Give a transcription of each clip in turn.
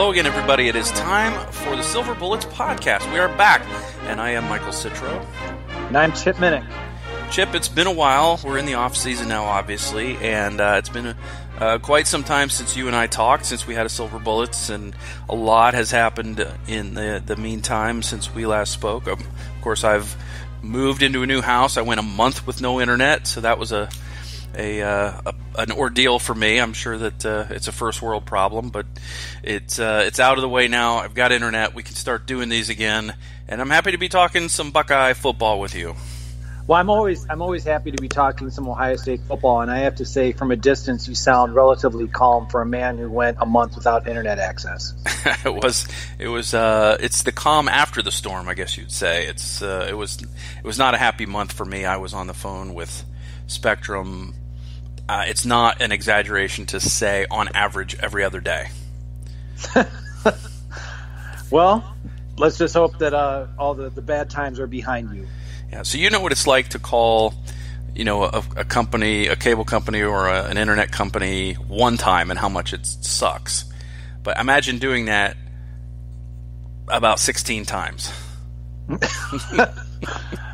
Hello again, everybody. It is time for the Silver Bullets podcast. We are back, and I am Michael Citro. And I'm Chip Minnich. Chip, it's been a while. We're in the off season now, obviously, and it's been quite some time since you and I talked, since we had a Silver Bullets, and a lot has happened in the meantime since we last spoke. Of course, I've moved into a new house. I went a month with no internet, so that was an ordeal for me. I'm sure that it's a first world problem, but it's out of the way now. I've got internet. We can start doing these again, and I'm happy to be talking some Buckeye football with you. Well, I'm always happy to be talking some Ohio State football, and I have to say, from a distance, you sound relatively calm for a man who went a month without internet access. It's the calm after the storm, I guess you'd say. It was not a happy month for me. I was on the phone with Spectrum. It's not an exaggeration to say, on average, every other day. Well, let's just hope that all the bad times are behind you. Yeah, so you know what it's like to call, a company, a cable company, or an internet company one time, and how much it sucks. But imagine doing that about 16 times.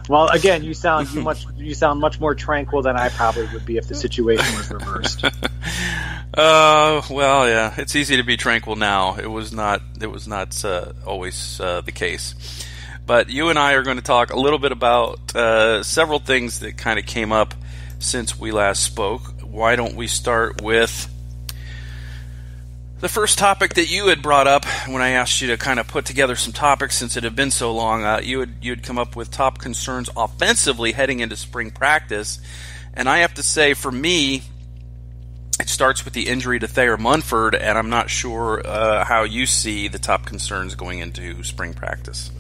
Well, again, you sound much more tranquil than I probably would be if the situation was reversed. Well, yeah, it's easy to be tranquil now. It was not always the case. But you and I are going to talk a little bit about several things that kind of came up since we last spoke. Why don't we start with the first topic that you had brought up when I asked you to kind of put together some topics since it had been so long. You had come up with top concerns offensively heading into spring practice. And I have to say, for me, it starts with the injury to Thayer Munford, and I'm not sure how you see the top concerns going into spring practice.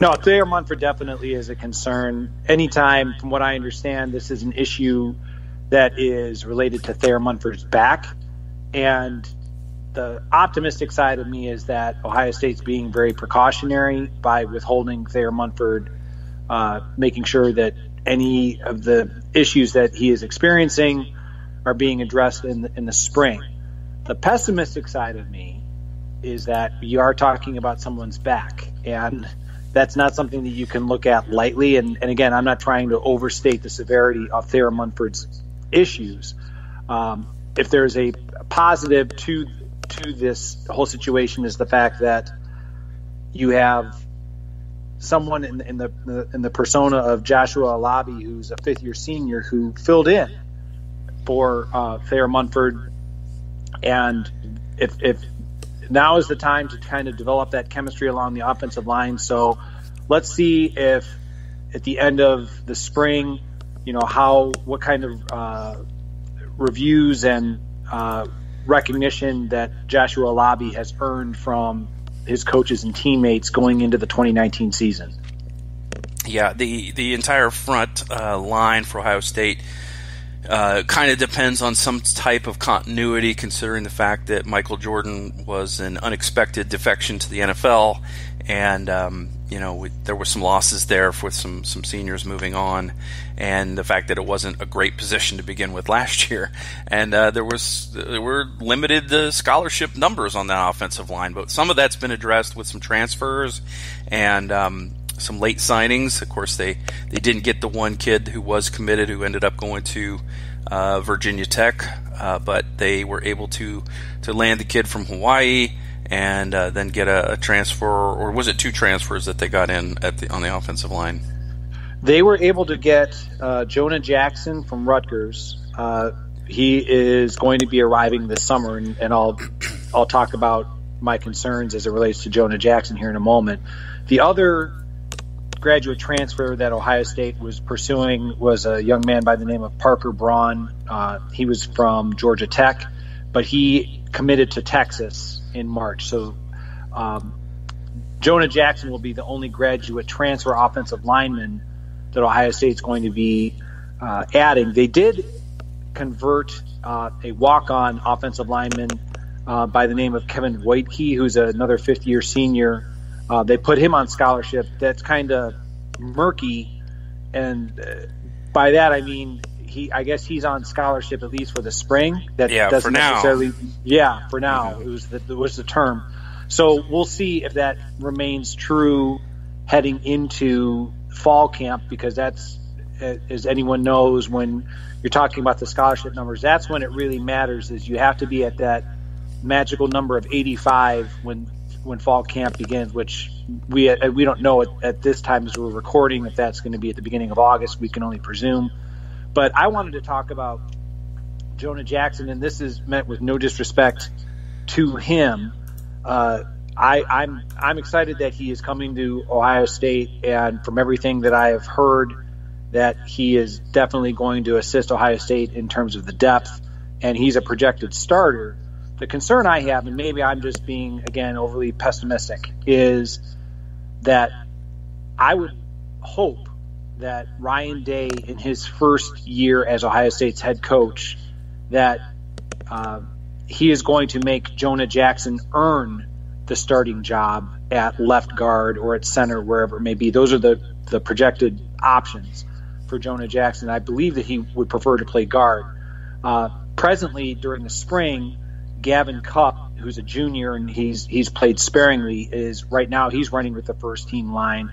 No, Thayer Munford definitely is a concern. Anytime, from what I understand, this is an issue that is related to Thayer Munford's back. And the optimistic side of me is that Ohio State's being very precautionary by withholding Thayer Munford, making sure that any of the issues that he is experiencing are being addressed in the spring. The pessimistic side of me is that we are talking about someone's back, and that's not something that you can look at lightly. And again, I'm not trying to overstate the severity of Thayer Munford's issues. If there's a positive to this whole situation, is the fact that you have someone in the persona of Joshua Alabi, who's a fifth-year senior, who filled in for Thayer Munford. And if now is the time to kind of develop that chemistry along the offensive line. So let's see if at the end of the spring, what kind of reviews and recognition that Joshua Alabi has earned from his coaches and teammates going into the 2019 season. Yeah, the entire front line for Ohio State kind of depends on some type of continuity, considering the fact that Michael Jordan was an unexpected defection to the NFL, and there were some losses there with some seniors moving on, and the fact that it wasn't a great position to begin with last year, and there were limited scholarship numbers on that offensive line, but some of that's been addressed with some transfers and some late signings. Of course, they didn't get the one kid who was committed, who ended up going to Virginia Tech, but they were able to land the kid from Hawaii and then get a transfer, or was it two transfers that they got in on the offensive line? They were able to get Jonah Jackson from Rutgers. He is going to be arriving this summer, and I'll talk about my concerns as it relates to Jonah Jackson here in a moment. The other graduate transfer that Ohio State was pursuing was a young man by the name of Parker Braun. He was from Georgia Tech, but he committed to Texas in March. So Jonah Jackson will be the only graduate transfer offensive lineman that Ohio State's going to be adding. They did convert a walk-on offensive lineman by the name of Kevin Whitekey, who's another fifth-year senior. They put him on scholarship. That's kind of murky, and by that I mean I guess he's on scholarship at least for the spring. That Yeah, doesn't for now. necessarily. Yeah, for now Mm-hmm. it was the term. So we'll see if that remains true heading into fall camp, because that's, as anyone knows, when you're talking about the scholarship numbers, that's when it really matters. Is you have to be at that magical number of 85 when fall camp begins, which we don't know at this time as we're recording if that's going to be at the beginning of August. We can only presume. But I wanted to talk about Jonah Jackson, and this is meant with no disrespect to him. I'm excited that he is coming to Ohio State, and from everything that I have heard, that he is definitely going to assist Ohio State in terms of the depth, and he's a projected starter. The concern I have, and maybe I'm just being, again, overly pessimistic, is that I would hope that Ryan Day, in his first year as Ohio State's head coach, that he is going to make Jonah Jackson earn the starting job at left guard or at center, wherever it may be. Those are the projected options for Jonah Jackson. I believe that he would prefer to play guard. Presently, during the spring, Gavin Cupp, who's a junior and he's played sparingly, is right now he's running with the first team line.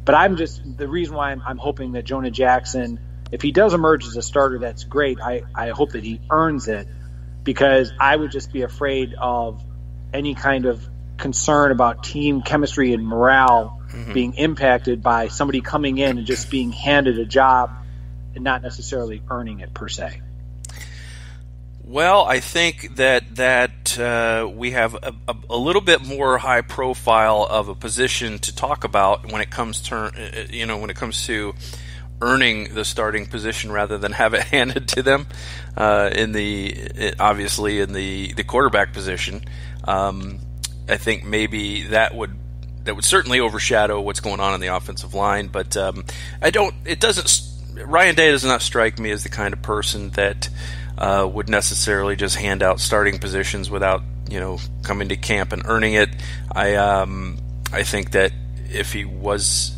But the reason why I'm hoping that Jonah Jackson, if he does emerge as a starter, that's great. I hope that he earns it, because I would just be afraid of any kind of concern about team chemistry and morale being impacted by somebody coming in and just being handed a job and not necessarily earning it per se. Well, I think that we have a little bit more high profile of a position to talk about when it comes to earning the starting position rather than have it handed to them obviously in the quarterback position. I think maybe that would certainly overshadow what's going on in the offensive line, but Ryan Day does not strike me as the kind of person that would necessarily just hand out starting positions without, coming to camp and earning it. I think that if he was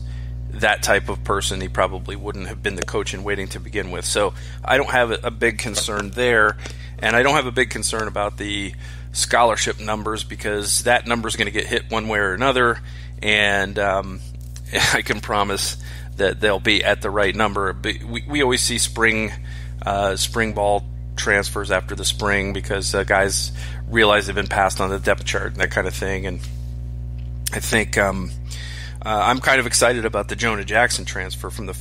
that type of person, he probably wouldn't have been the coach in waiting to begin with. So I don't have a big concern there, and I don't have a big concern about the scholarship numbers, because that number is going to get hit one way or another, and I can promise that they'll be at the right number. We always see spring ball transfers after the spring because guys realize they've been passed on the depth chart and that kind of thing. And I think I'm kind of excited about the Jonah Jackson transfer from the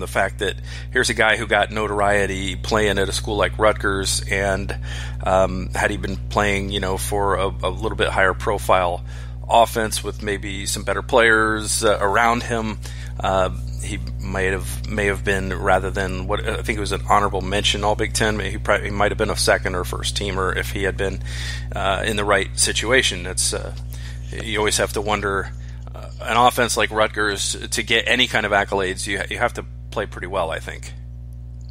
fact that here's a guy who got notoriety playing at a school like Rutgers, and had he been playing, for a little bit higher profile offense with maybe some better players around him, he may have been, rather than what I think it was an honorable mention All Big Ten, he might have been a second or first teamer if he had been in the right situation. It's you always have to wonder. An offense like Rutgers, to get any kind of accolades, you have to play pretty well, I think.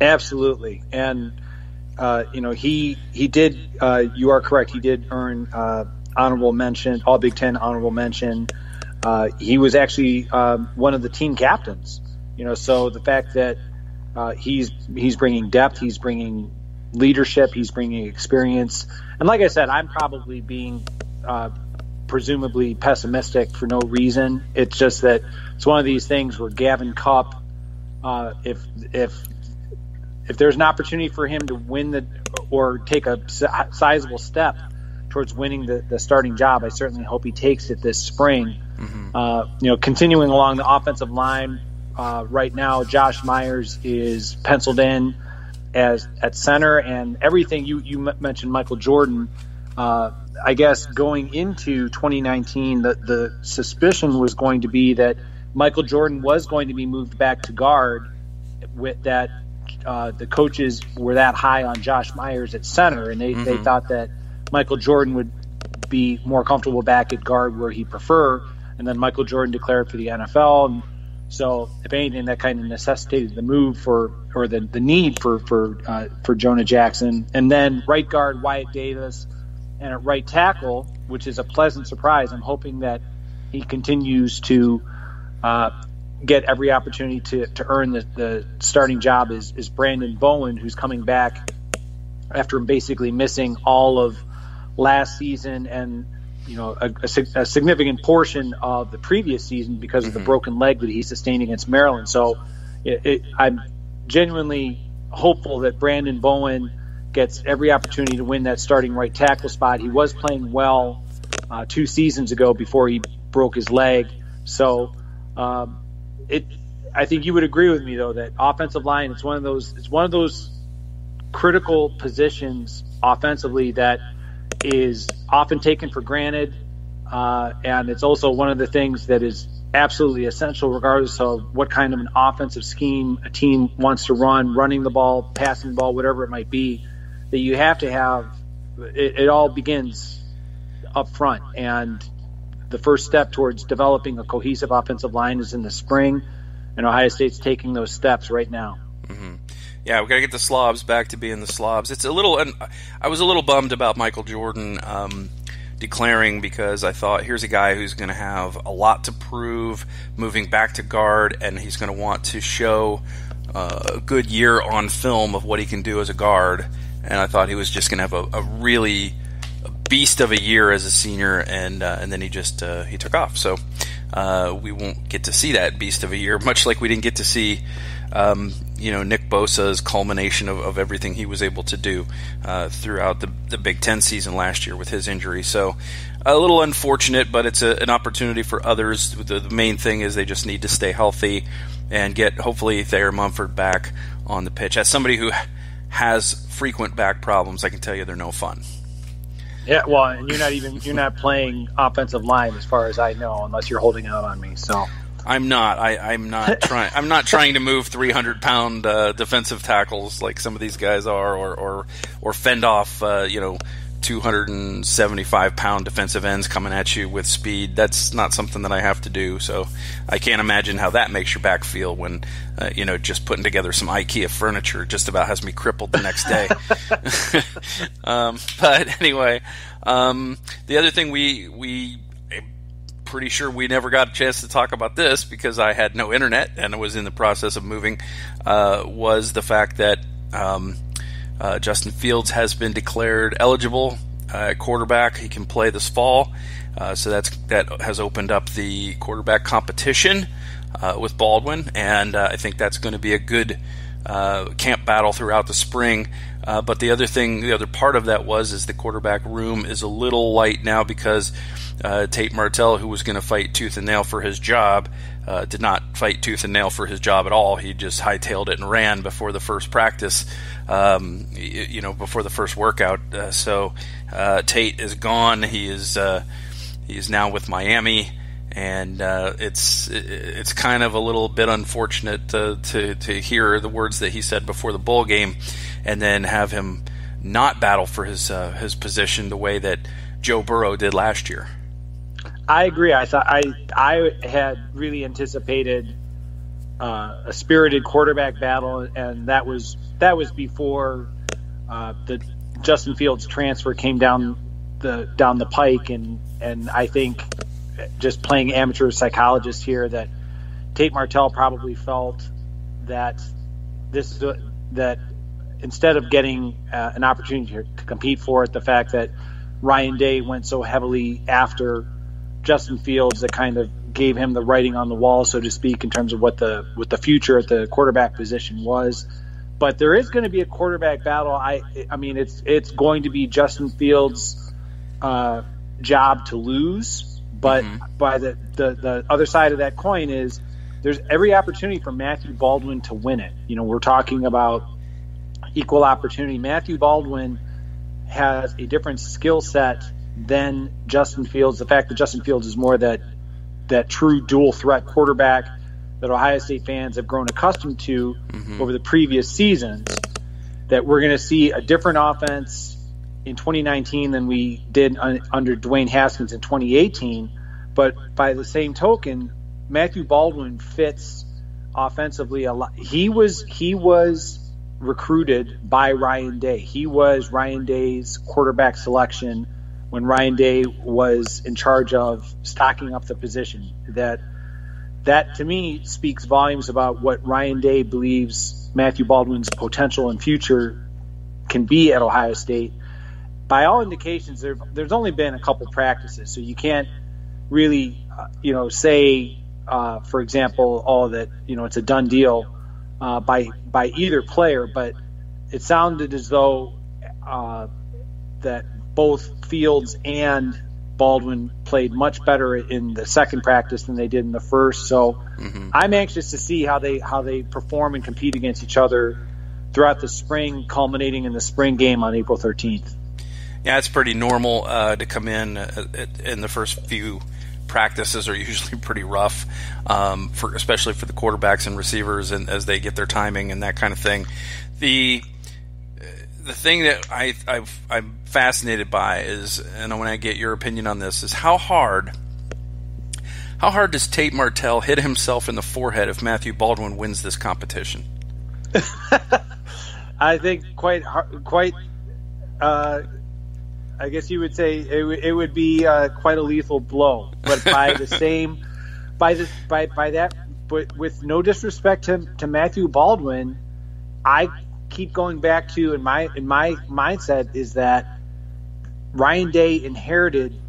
Absolutely, and he did. You are correct. He did earn honorable mention, All Big Ten honorable mention. He was actually one of the team captains. So the fact that he's bringing depth, he's bringing leadership, he's bringing experience, and like I said, I'm probably being presumably pessimistic for no reason. It's just that it's one of these things where Gavin Cupp, if there's an opportunity for him to win or take a sizable step towards winning the starting job, I certainly hope he takes it this spring. Mm-hmm. Continuing along the offensive line, right now Josh Myers is penciled in at center, and everything you mentioned Michael Jordan. I guess going into 2019, the suspicion was going to be that Michael Jordan was going to be moved back to guard, with that the coaches were that high on Josh Myers at center, and they thought that Michael Jordan would be more comfortable back at guard where he prefer, and then Michael Jordan declared for the NFL. And so if anything, that kind of necessitated the move or the need for Jonah Jackson. And then right guard Wyatt Davis, and at right tackle, which is a pleasant surprise, I'm hoping that he continues to get every opportunity to earn the starting job is Brandon Bowen, who's coming back after basically missing all of last season and a significant portion of the previous season because of the broken leg that he sustained against Maryland. So I'm genuinely hopeful that Brandon Bowen gets every opportunity to win that starting right tackle spot. He was playing well 2 seasons ago before he broke his leg. So I think you would agree with me, though, that offensive line, it's one of those critical positions offensively that is often taken for granted, and it's also one of the things that is absolutely essential regardless of what kind of an offensive scheme a team wants to run, running the ball, passing the ball, whatever it might be, that you have to have. It all begins up front, and the first step towards developing a cohesive offensive line is in the spring, and Ohio State's taking those steps right now. Mm-hmm. Yeah, we got to get the slobs back to being the slobs. It's a little, and I was a little bummed about Michael Jordan declaring, because I thought, here's a guy who's going to have a lot to prove moving back to guard, and he's going to want to show a good year on film of what he can do as a guard. And I thought he was just going to have a really beast of a year as a senior, and then he took off. So we won't get to see that beast of a year, much like we didn't get to see Nick Bosa's culmination of everything he was able to do throughout the Big Ten season last year with his injury. So a little unfortunate, but it's an opportunity for others. The main thing is they just need to stay healthy and get, hopefully, Thayer Munford back on the pitch. As somebody who has frequent back problems, I can tell you they're no fun. Yeah, well, and you're not playing offensive line as far as I know, unless you're holding out on me. So I'm not. I'm not trying. I'm not trying to move 300-pound defensive tackles like some of these guys are, or fend off 275-pound defensive ends coming at you with speed. That's not something that I have to do. So I can't imagine how that makes your back feel when just putting together some IKEA furniture just about has me crippled the next day. But anyway, the other thing we pretty sure we never got a chance to talk about this because I had no internet and I was in the process of moving, was the fact that Justin Fields has been declared eligible at quarterback. He can play this fall, so that has opened up the quarterback competition with Baldwin, and I think that's going to be a good camp battle throughout the spring. But the other part of that is the quarterback room is a little light now because Tate Martell, who was going to fight tooth and nail for his job, did not fight tooth and nail for his job at all. He just hightailed it and ran before the first practice, before the first workout. So Tate is gone. He is now with Miami, and it's kind of a little bit unfortunate to hear the words that he said before the bowl game, and then have him not battle for his position the way that Joe Burrow did last year. I agree. I thought I had really anticipated a spirited quarterback battle, and that was before the Justin Fields transfer came down the pike, and I think, just playing amateur psychologist here, that Tate Martell probably felt that that instead of getting an opportunity to compete for it, the fact that Ryan Day went so heavily after Justin Fields, that kind of gave him the writing on the wall, so to speak, in terms of what the future at the quarterback position was. But there is going to be a quarterback battle. I mean, it's going to be Justin Fields' job to lose. But by the other side of that coin is there's every opportunity for Matthew Baldwin to win it. We're talking about equal opportunity. Matthew Baldwin has a different skill set than Justin Fields. The fact that Justin Fields is more that true dual threat quarterback that Ohio State fans have grown accustomed to over the previous seasons, that we're going to see a different offense in 2019 than we did under Dwayne Haskins in 2018. But by the same token, Matthew Baldwin fits offensively a lot. He was recruited by Ryan Day. He was Ryan Day's quarterback selection when Ryan Day was in charge of stocking up the position. That that to me speaks volumes about what Ryan Day believes Matthew Baldwin's potential and future can be at Ohio State. By all indications, there's only been a couple practices, so you can't really, say, for example, that it's a done deal by either player. But it sounded as though that both Fields and Baldwin played much better in the second practice than they did in the first. So I'm anxious to see how they perform and compete against each other throughout the spring, culminating in the spring game on April 13th. Yeah, it's pretty normal to come in the first few practices are usually pretty rough, especially for the quarterbacks and receivers, and as they get their timing and that kind of thing. The thing that I'm fascinated by is, and I want to get your opinion on this, is how hard does Tate Martell hit himself in the forehead if Matthew Baldwin wins this competition? I think quite. I guess you would say it would be quite a lethal blow, but but with no disrespect to Matthew Baldwin, I keep going back to in my mindset is that Ryan Day inherited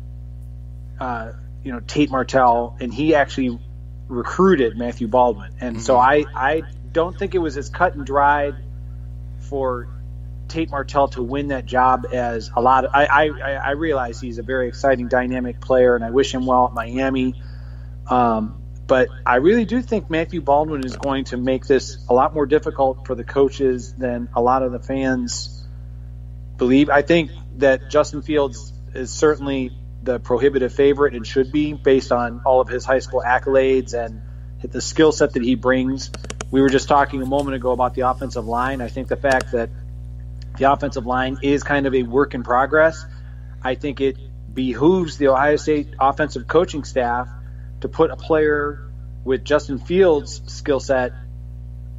Tate Martell, and he actually recruited Matthew Baldwin, and so I don't think it was as cut and dried for Tate Martell to win that job as a lot of, I realize he's a very exciting, dynamic player, and I wish him well at Miami. But I really do think Matthew Baldwin is going to make this a lot more difficult for the coaches than a lot of the fans believe. I think that Justin Fields is certainly the prohibitive favorite and should be, based on all of his high school accolades and the skill set that he brings. We were just talking a moment ago about the offensive line. I think the fact that the offensive line is kind of a work in progress, I think it behooves the Ohio State offensive coaching staff to put a player with Justin Fields' skill set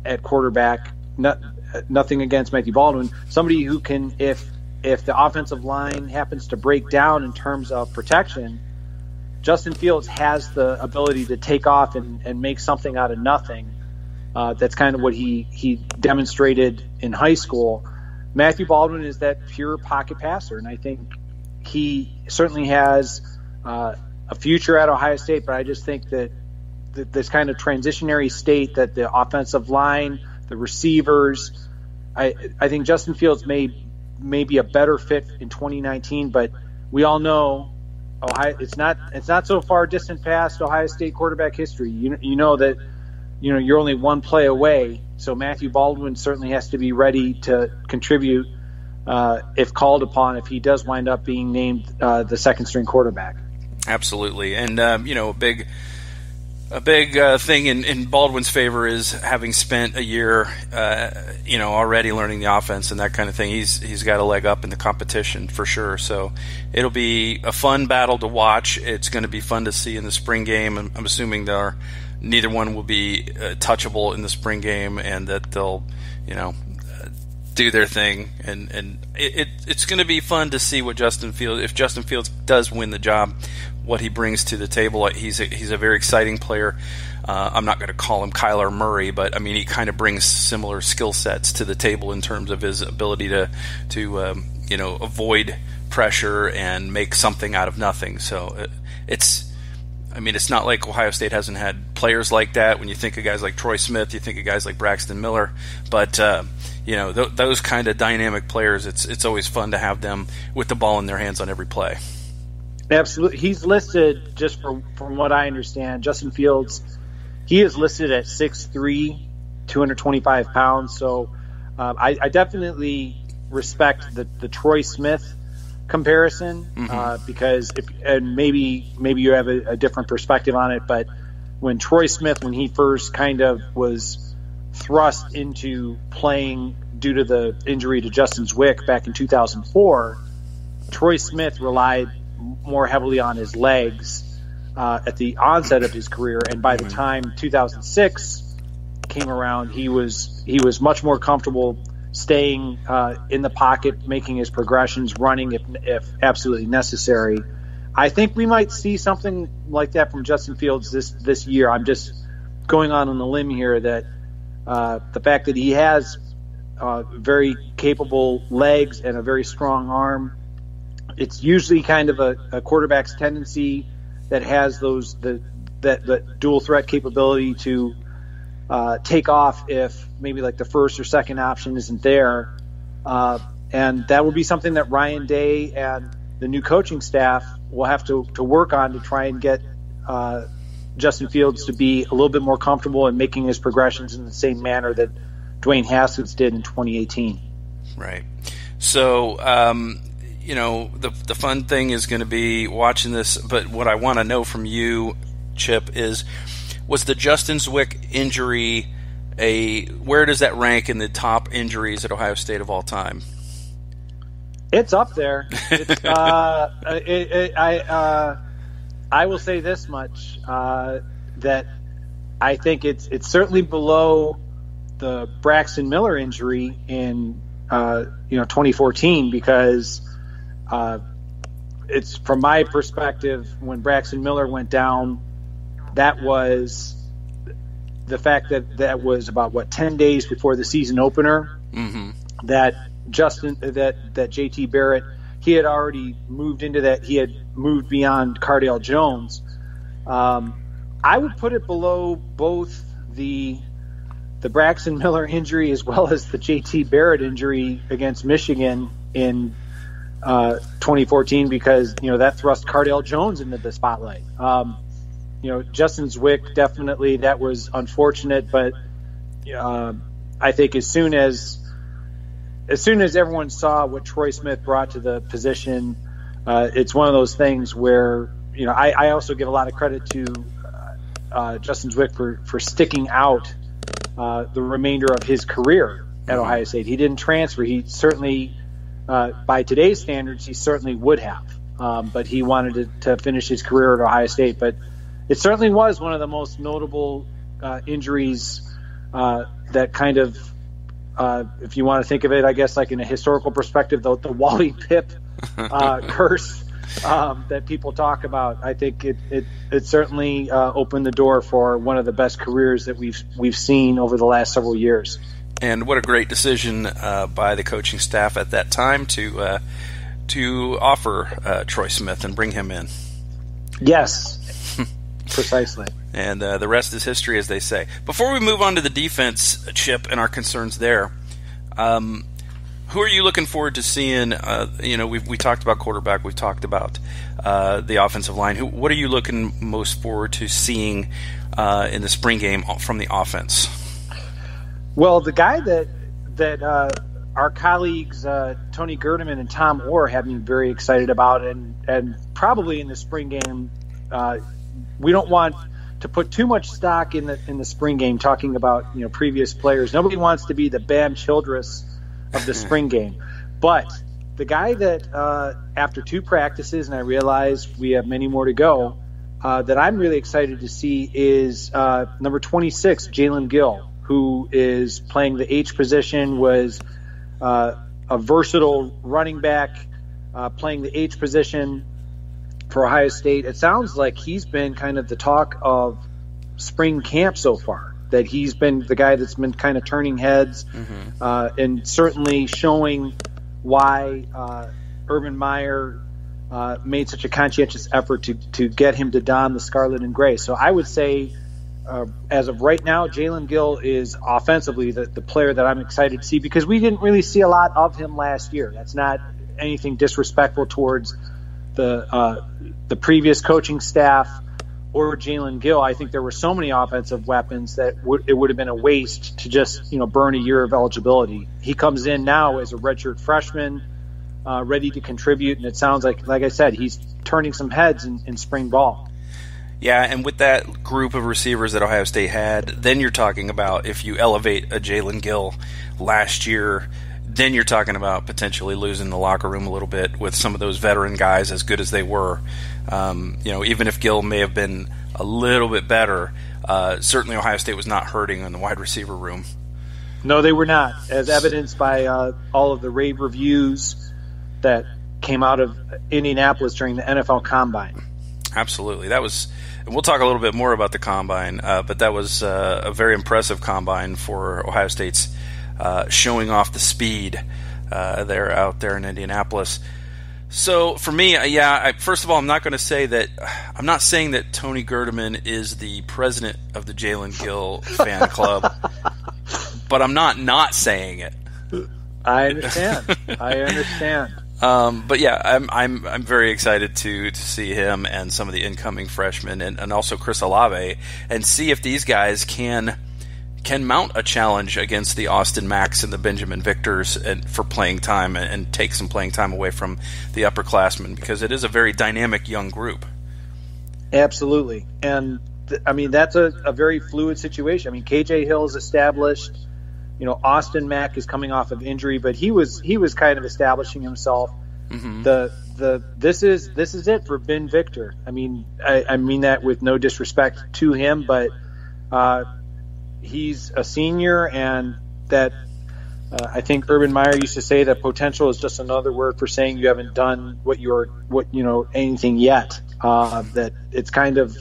at quarterback, nothing against Matthew Baldwin, somebody who can, if the offensive line happens to break down in terms of protection, Justin Fields has the ability to take off and make something out of nothing. That's kind of what he demonstrated in high school. Matthew Baldwin is that pure pocket passer, and I think he certainly has a future at Ohio State, but I just think that this kind of transitionary state that the offensive line, the receivers, I think Justin Fields may be a better fit in 2019, but we all know it's not so far distant past Ohio State quarterback history. You know that you're only one play away. So Matthew Baldwin certainly has to be ready to contribute if called upon, if he does wind up being named the second string quarterback. Absolutely. And, a big thing in Baldwin's favor is having spent a year, already learning the offense and that kind of thing. He's got a leg up in the competition for sure. So it'll be a fun battle to watch. It's going to be fun to see in the spring game. I'm assuming neither one will be touchable in the spring game, and that they'll, do their thing. And it's going to be fun to see what if Justin Fields does win the job, what he brings to the table. He's a very exciting player. I'm not going to call him Kyler Murray, but I mean, he kind of brings similar skill sets to the table in terms of his ability to avoid pressure and make something out of nothing. So it's not like Ohio State hasn't had players like that. When you think of guys like Troy Smith, you think of guys like Braxton Miller. But, those kind of dynamic players, it's always fun to have them with the ball in their hands on every play. Absolutely. He's listed, just from what I understand, Justin Fields, he is listed at 6'3", 225 pounds. So I definitely respect the Troy Smith comparison, because maybe you have a different perspective on it, but when Troy Smith, when he first kind of was thrust into playing due to the injury to Justin Zwick back in 2004, Troy Smith relied more heavily on his legs at the onset of his career, and by the time 2006 came around, he was much more comfortable staying in the pocket, making his progressions, running if absolutely necessary. I think we might see something like that from Justin Fields this year. I'm just going on the limb here that the fact that he has very capable legs and a very strong arm, it's usually kind of a quarterback's tendency that has that dual threat capability to take off if maybe like the first or second option isn't there. And that will be something that Ryan Day and the new coaching staff will have to work on to try and get Justin Fields to be a little bit more comfortable in making his progressions in the same manner that Dwayne Haskins did in 2018. Right. So, the fun thing is going to be watching this, but what I want to know from you, Chip, was the Justin Zwick injury where does that rank in the top injuries at Ohio State of all time? It's up there. It's, I will say this much, that I think it's certainly below the Braxton Miller injury in 2014, because it's, from my perspective, when Braxton Miller went down, that was the fact that was about 10 days before the season opener. Mm-hmm. That JT Barrett, he had already moved into that. He had moved beyond Cardale Jones. I would put it below both the Braxton Miller injury as well as the JT Barrett injury against Michigan in 2014, because that thrust Cardale Jones into the spotlight. Justin Zwick, definitely that was unfortunate, but I think as soon as everyone saw what Troy Smith brought to the position, it's one of those things where I also give a lot of credit to Justin Zwick for sticking out the remainder of his career at Ohio State. He didn't transfer. He certainly, by today's standards, he certainly would have, but he wanted to finish his career at Ohio State. But it certainly was one of the most notable injuries that kind of, if you want to think of it, I guess, like in a historical perspective, the Wally Pipp curse that people talk about. I think it certainly opened the door for one of the best careers that we've seen over the last several years. And what a great decision by the coaching staff at that time to offer Troy Smith and bring him in. Yes. Precisely. And the rest is history, as they say. Before we move on to the defense, Chip, and our concerns there, who are you looking forward to seeing? We talked about quarterback. We've talked about the offensive line. What are you looking most forward to seeing in the spring game from the offense? Well, the guy that our colleagues Tony Gerdeman and Tom Orr have me very excited about, and probably in the spring game, we don't want to put too much stock in the spring game talking about previous players. Nobody wants to be the Bam Childress of the spring game. But the guy that after 2 practices, and I realize we have many more to go, that I'm really excited to see is number 26, Jalen Gill, who is playing the H position, was a versatile running back playing the H position for Ohio State. It sounds like he's been kind of the talk of spring camp so far, that he's been the guy that's been kind of turning heads, and certainly showing why Urban Meyer made such a conscientious effort to get him to don the scarlet and gray. So I would say, as of right now, Jalen Gill is offensively the player that I'm excited to see, because we didn't really see a lot of him last year. That's not anything disrespectful towards the previous coaching staff or Jalen Gill. I think there were so many offensive weapons that it would have been a waste to just burn a year of eligibility. He comes in now as a redshirt freshman, ready to contribute, and it sounds like I said, he's turning some heads in spring ball. Yeah, and with that group of receivers that Ohio State had, then you're talking about, if you elevate a Jalen Gill last year, then you're talking about potentially losing the locker room a little bit with some of those veteran guys, as good as they were. Even if Gill may have been a little bit better, certainly Ohio State was not hurting in the wide receiver room. No, they were not, as evidenced by all of the rave reviews that came out of Indianapolis during the NFL Combine. Absolutely. That was, and we'll talk a little bit more about the combine, but that was a very impressive combine for Ohio State's showing off the speed there out there in Indianapolis. So for me, first of all, I'm not saying that Tony Gerdeman is the president of the Jalen Gill fan club, but I'm not saying it. I understand. But yeah, I'm very excited to see him and some of the incoming freshmen and also Chris Olave and see if these guys can mount a challenge against the Austin Macks and the Benjamin Victors and for playing time and take some playing time away from the upperclassmen, because it is a very dynamic young group. Absolutely. And I mean, that's a very fluid situation. I mean, KJ Hill is established. You know, Austin Mack is coming off of injury, but he was kind of establishing himself. Mm-hmm. This is it for Ben Victor. I mean, I mean that with no disrespect to him, but he's a senior, and that I think Urban Meyer used to say that potential is just another word for saying you haven't done anything yet. That it's kind of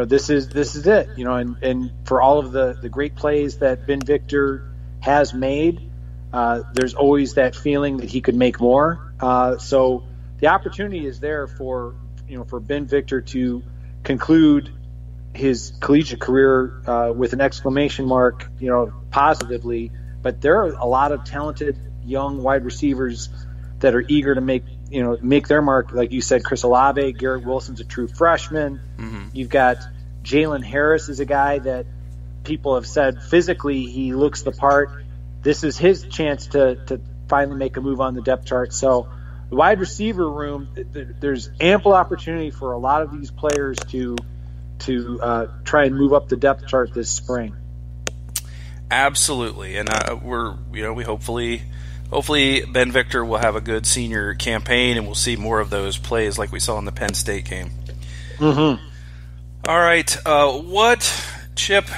this is it, and for all of the great plays that Ben Victor has made, there's always that feeling that he could make more. So the opportunity is there for Ben Victor to conclude his collegiate career with an exclamation mark, positively. But there are a lot of talented young wide receivers that are eager to make their mark. Like you said, Chris Olave, Garrett Wilson's a true freshman. Mm-hmm. You've got Jalen Harris is a guy that people have said physically he looks the part. This is his chance to finally make a move on the depth chart. So the wide receiver room, there's ample opportunity for a lot of these players to try and move up the depth chart this spring. Absolutely, and we hopefully Ben Victor will have a good senior campaign, and we'll see more of those plays like we saw in the Penn State game. Mm-hmm. All right, Chip?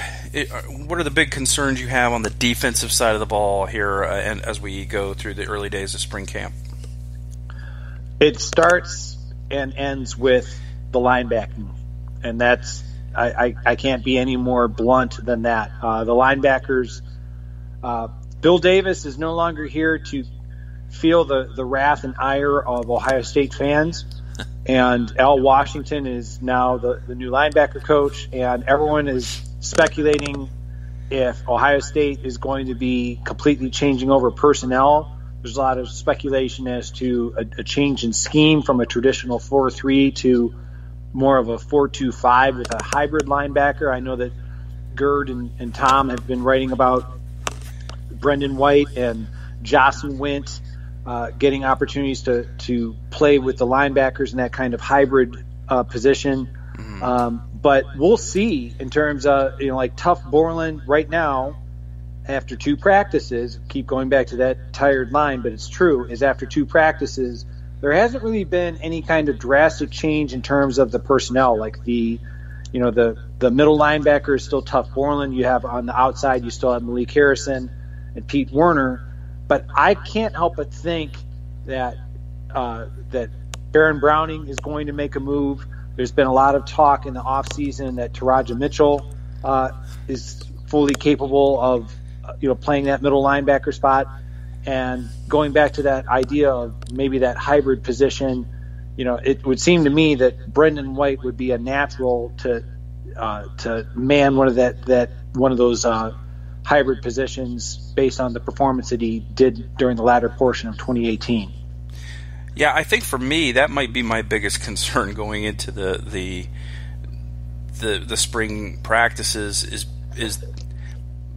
What are the big concerns you have on the defensive side of the ball here, and as we go through the early days of spring camp? It starts and ends with the linebacking, and that's I can't be any more blunt than that. The linebackers, Bill Davis is no longer here to feel the wrath and ire of Ohio State fans, and Al Washington is now the new linebacker coach, and everyone is speculating if Ohio State is going to be completely changing over personnel. There's a lot of speculation as to a change in scheme from a traditional 4-3 to more of a 4-2-5 with a hybrid linebacker. I know that Gerd and Tom have been writing about Brendan White and Jocelyn Wint getting opportunities to play with the linebackers in that kind of hybrid position. Mm-hmm. But we'll see in terms of, like Tough Borland right now, after 2 practices, keep going back to that tired line, but it's true, is after 2 practices, there hasn't really been any kind of drastic change in terms of the personnel. Like the middle linebacker is still Tough Borland. You have on the outside, you still have Malik Harrison and Pete Werner. But I can't help but think that Aaron Browning is going to make a move. There's been a lot of talk in the offseason that Taraja Mitchell is fully capable of playing that middle linebacker spot. And going back to that idea of maybe that hybrid position, it would seem to me that Brendan White would be a natural to man one of those hybrid positions based on the performance that he did during the latter portion of 2018. Yeah, I think for me that might be my biggest concern going into the spring practices is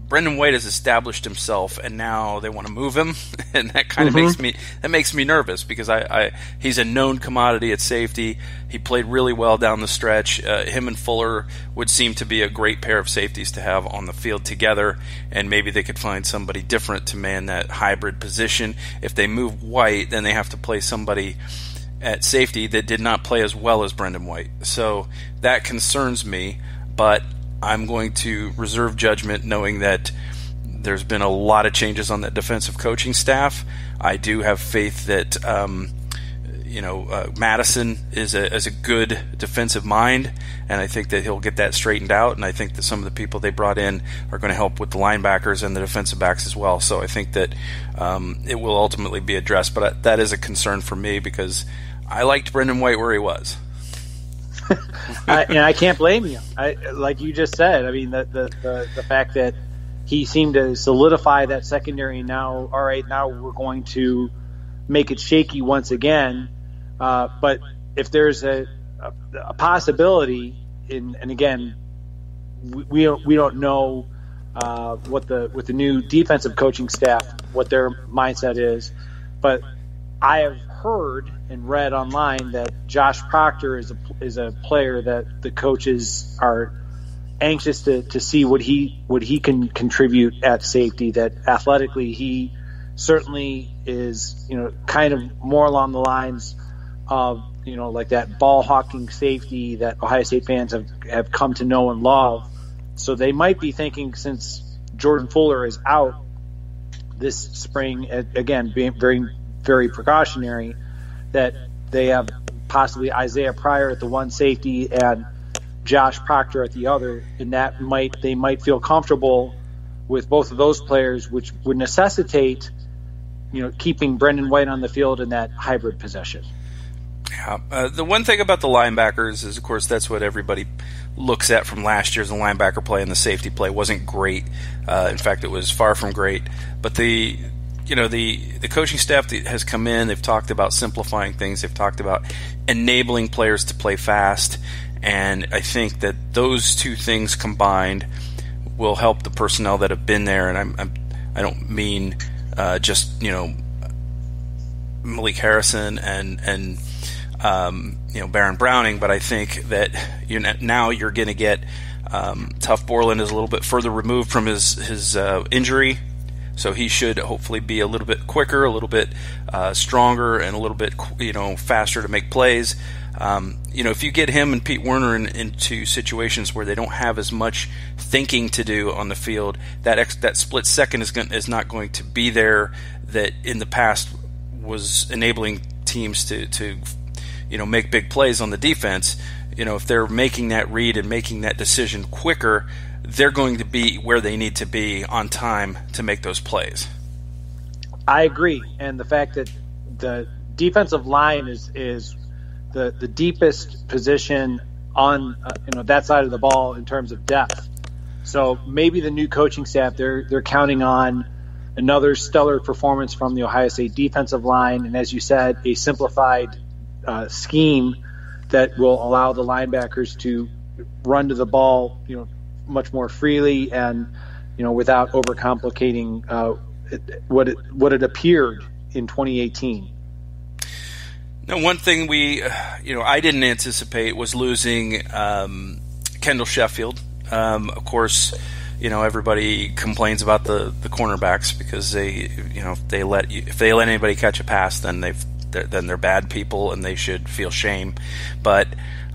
Brendan White has established himself, and now they want to move him, and that kind of makes me nervous because he's a known commodity at safety. He played really well down the stretch. Him and Fuller would seem to be a great pair of safeties to have on the field together, and maybe they could find somebody different to man that hybrid position. If they move White, then they have to play somebody at safety that did not play as well as Brendan White. So that concerns me, but I'm going to reserve judgment knowing that there's been a lot of changes on that defensive coaching staff. I do have faith that Madison is a good defensive mind, and I think that he'll get that straightened out. And I think that some of the people they brought in are going to help with the linebackers and the defensive backs as well. So I think that it will ultimately be addressed. But that is a concern for me because I liked Brendan White where he was. And I can't blame you. Like you just said, I mean, the fact that he seemed to solidify that secondary now, all right, now we're going to make it shaky once again. But if there's a possibility, and again, we don't know what the new defensive coaching staff, what their mindset is, but I have heard and read online that Josh Proctor is a player that the coaches are anxious to see what he can contribute at safety. That athletically he certainly is, kind of more along the lines of, like that ball hawking safety that Ohio State fans have come to know and love. So they might be thinking, since Jordan Fuller is out this spring, again, being very, very precautionary, that they have possibly Isaiah Pryor at the one safety and Josh Proctor at the other, and they might feel comfortable with both of those players, which would necessitate, keeping Brendan White on the field in that hybrid possession. Yeah. The one thing about the linebackers is, of course, that's what everybody looks at from last year's. The linebacker play and the safety play wasn't great. In fact, it was far from great. But the coaching staff that has come in, they've talked about simplifying things. They've talked about enabling players to play fast. And I think that those two things combined will help the personnel that have been there. And I don't mean just Malik Harrison and Baron Browning, but I think that now you're going to get Tuff Borland is a little bit further removed from his injury, so he should hopefully be a little bit quicker, a little bit stronger, and a little bit faster to make plays. If you get him and Pete Werner into situations where they don't have as much thinking to do on the field, that split second is not going to be there that in the past was enabling teams to make big plays on the defense. If they're making that read and making that decision quicker, they're going to be where they need to be on time to make those plays. I agree. And the fact that the defensive line is the deepest position on that side of the ball in terms of depth. So maybe the new coaching staff, they're counting on another stellar performance from the Ohio State defensive line, and as you said, a simplified scheme that will allow the linebackers to run to the ball, much more freely and without overcomplicating what it appeared in 2018. Now, one thing I didn't anticipate was losing Kendall Sheffield. Of course, everybody complains about the cornerbacks because if they let anybody catch a pass, then they're bad people and they should feel shame. But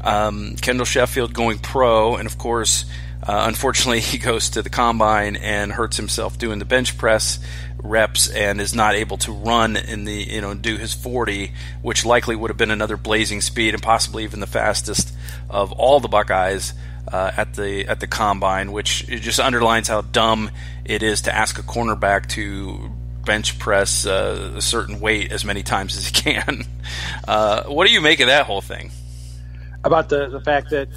Kendall Sheffield going pro, and of course, unfortunately, he goes to the combine and hurts himself doing the bench press reps and is not able to run in the do his 40, which likely would have been another blazing speed and possibly even the fastest of all the Buckeyes at the combine, which it just underlines how dumb it is to ask a cornerback to bench press a certain weight as many times as he can. What do you make of that whole thing? About the fact that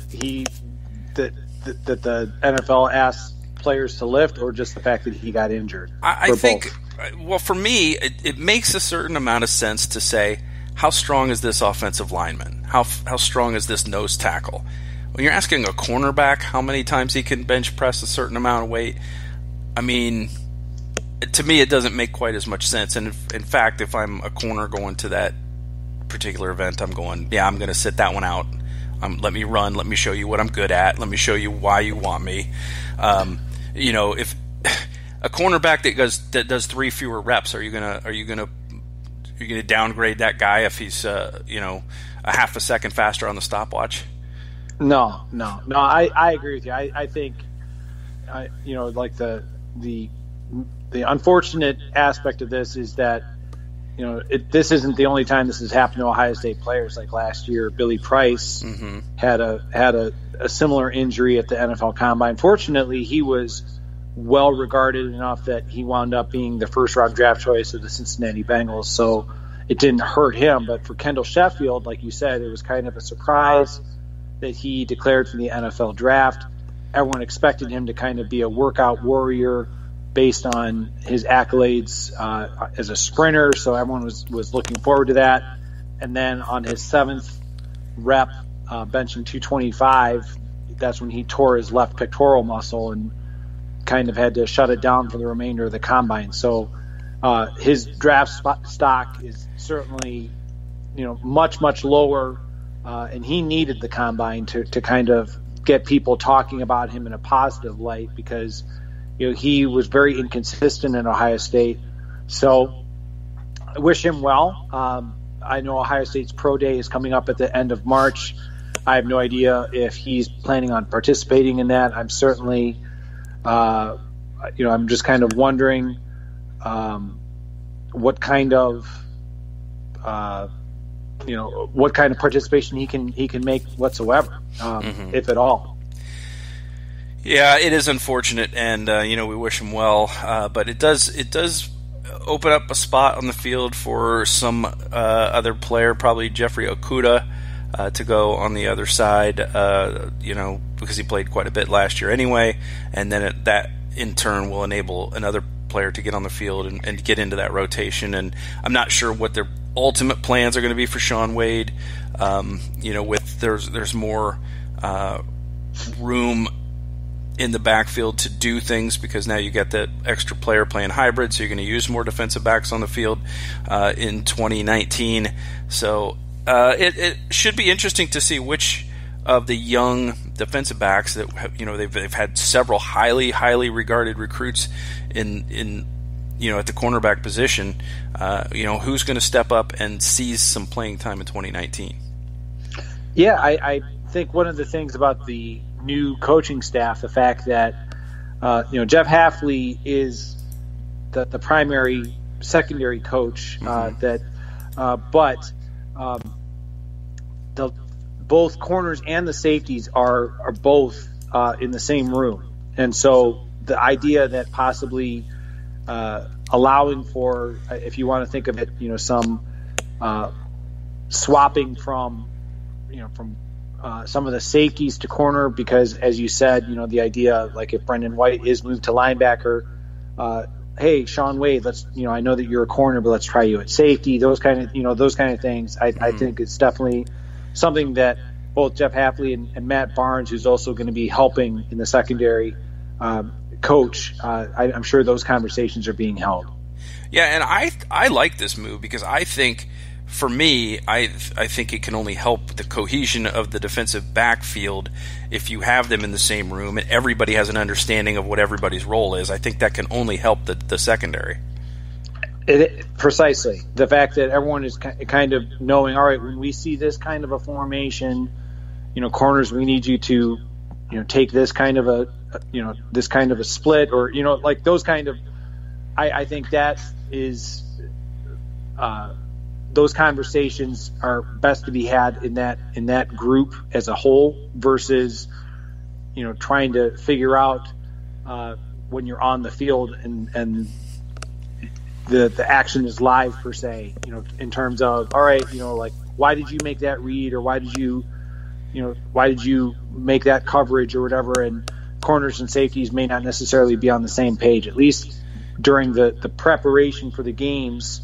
that the NFL asks players to lift, or just the fact that he got injured? I think, well, for me, it makes a certain amount of sense to say, how strong is this offensive lineman? How strong is this nose tackle? When you're asking a cornerback how many times he can bench press a certain amount of weight, I mean, to me, it doesn't make quite as much sense. And in fact, if I'm a corner going to that particular event, I'm going to sit that one out. Let me run. Let me show you what I'm good at. Let me show you why you want me. If a cornerback that does 3 fewer reps, are you gonna downgrade that guy if he's a half a second faster on the stopwatch? No. I agree with you. I think like the unfortunate aspect of this is that this isn't the only time this has happened to Ohio State players. Like last year, Billy Price had a similar injury at the NFL Combine. Fortunately, he was well regarded enough that he wound up being the first round draft choice of the Cincinnati Bengals, so it didn't hurt him. But for Kendall Sheffield, like you said, it was kind of a surprise that he declared for the NFL draft. Everyone expected him to kind of be a workout warrior based on his accolades as a sprinter, so everyone was looking forward to that. And then on his 7th rep, benching 225, that's when he tore his left pectoral muscle and kind of had to shut it down for the remainder of the combine. So his draft stock is certainly, much, much lower, and he needed the combine to kind of get people talking about him in a positive light, because he was very inconsistent in Ohio State. So I wish him well. I know Ohio State's Pro Day is coming up at the end of March. I have no idea if he's planning on participating in that. I'm certainly, I'm just kind of wondering what kind of participation he can make whatsoever, if at all. Yeah, it is unfortunate, and we wish him well. But it does open up a spot on the field for some other player, probably Jeffrey Okudah, to go on the other side. Because he played quite a bit last year anyway, and then that in turn will enable another player to get on the field and get into that rotation. And I'm not sure what their ultimate plans are going to be for Shaun Wade. There's more room in the backfield to do things, because now you get that extra player playing hybrid, so you're going to use more defensive backs on the field in 2019. So it should be interesting to see which of the young defensive backs that they've had several highly regarded recruits in at the cornerback position. Who's going to step up and seize some playing time in 2019? Yeah, I think one of the things about the new coaching staff, the fact that Jeff Hafley is the primary secondary coach, but both corners and the safeties are both in the same room, and so the idea that possibly allowing for, if you want to think of it, some swapping from some of the safeties to corner, because as you said, the idea, like if Brendan White is moved to linebacker, hey, Shaun Wade, let's, I know that you're a corner, but let's try you at safety. Those kind of things. I think it's definitely something that both Jeff Hafley and Matt Barnes, who's also going to be helping in the secondary, coach. I'm sure those conversations are being held. Yeah, and I like this move, because I think, for me, I think it can only help the cohesion of the defensive backfield if you have them in the same room and everybody has an understanding of what everybody's role is. I think that can only help the secondary. Precisely. The fact that everyone is kind of knowing, all right, when we see this kind of a formation, corners, we need you to, take this kind of a split, or, like those kind of, I think that is, those conversations are best to be had in that group as a whole, versus trying to figure out when you're on the field and the action is live, per se, in terms of, all right, like, why did you make that read, or why did you make that coverage, or whatever, and corners and safeties may not necessarily be on the same page, at least during the preparation for the games.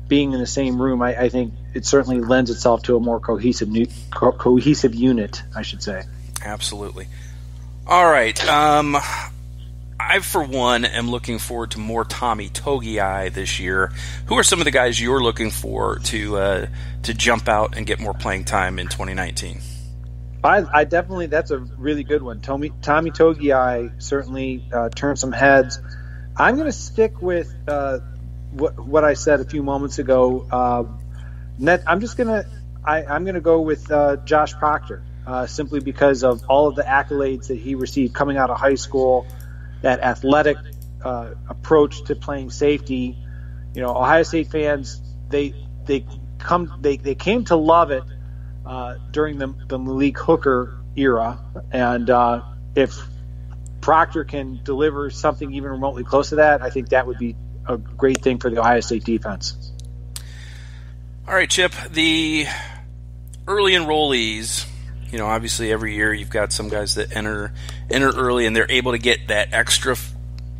Being in the same room, I think it certainly lends itself to a more cohesive unit, I should say. Absolutely. All right. I, for one, am looking forward to more Tommy Togiai this year. Who are some of the guys you're looking for to jump out and get more playing time in 2019? I definitely, that's a really good one. Tommy Togiai certainly turned some heads. I'm going to stick with what I said a few moments ago. I'm going to go with Josh Proctor, simply because of all of the accolades that he received coming out of high school, that athletic approach to playing safety. Ohio State fans, they came to love it during the Malik Hooker era, and if Proctor can deliver something even remotely close to that, I think that would be a great thing for the Ohio State defense. All right, Chip, the early enrollees, obviously every year you've got some guys that enter early and they're able to get that extra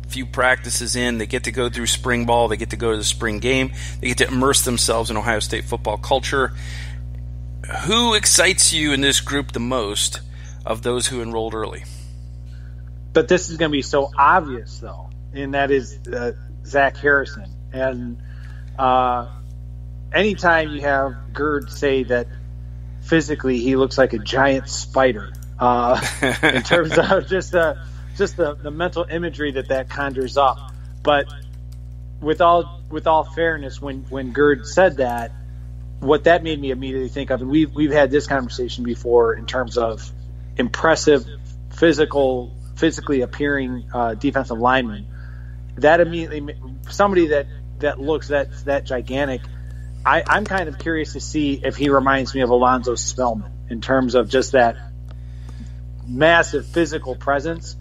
few practices in. They get to go through spring ball. They get to go to the spring game. They get to immerse themselves in Ohio State football culture. Who excites you in this group the most of those who enrolled early? But this is going to be so obvious, though, and that is Zach Harrison. And anytime you have Gerd say that physically he looks like a giant spider, in terms of just the mental imagery that conjures up. But with all fairness, when Gerd said that, what that made me immediately think of, and we've had this conversation before in terms of impressive physically appearing defensive lineman, that immediately somebody that looks that gigantic. I'm kind of curious to see if he reminds me of Alonzo Spellman in terms of just that massive physical presence.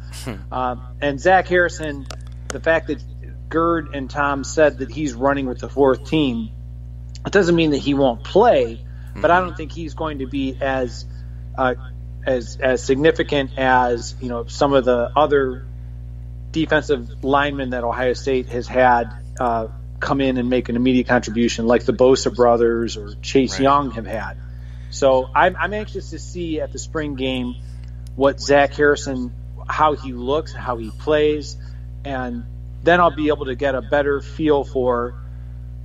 And Zach Harrison, the fact that Gerd and Tom said that he's running with the fourth team, it doesn't mean that he won't play, but I don't think he's going to be as significant as some of the other defensive linemen that Ohio State has had come in and make an immediate contribution, like the Bosa brothers or Chase Young have had. So I'm anxious to see at the spring game what Zach Harrison, how he looks, how he plays, and then I'll be able to get a better feel for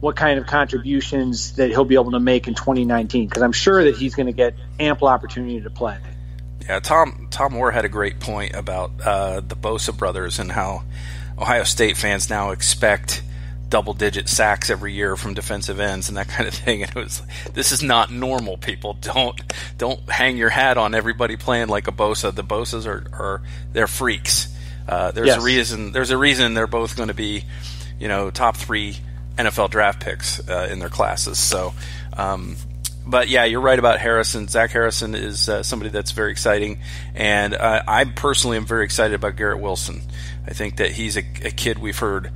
what kind of contributions that he'll be able to make in 2019, because I'm sure that he's going to get ample opportunity to play. Yeah, Tom Moore had a great point about the Bosa brothers and how Ohio State fans now expect double-digit sacks every year from defensive ends and that kind of thing. And it was, this is not normal, people. Don't hang your hat on everybody playing like a Bosa. The Bosas are they're freaks. There's a reason they're both going to be, top 3 NFL draft picks in their classes. So, but yeah, you're right about Harrison. Zach Harrison is somebody that's very exciting, and I personally am very excited about Garrett Wilson. I think that he's a kid we've heard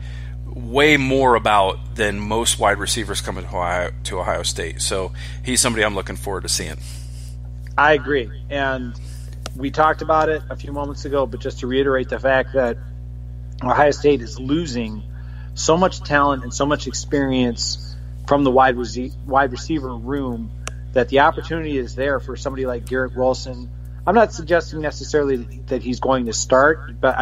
way more about than most wide receivers coming to Ohio State. So he's somebody I'm looking forward to seeing. I agree, and we talked about it a few moments ago, but just to reiterate the fact that Ohio State is losing so much talent and so much experience from the wide receiver room that the opportunity is there for somebody like Garrett Wilson. I'm not suggesting necessarily that he's going to start, but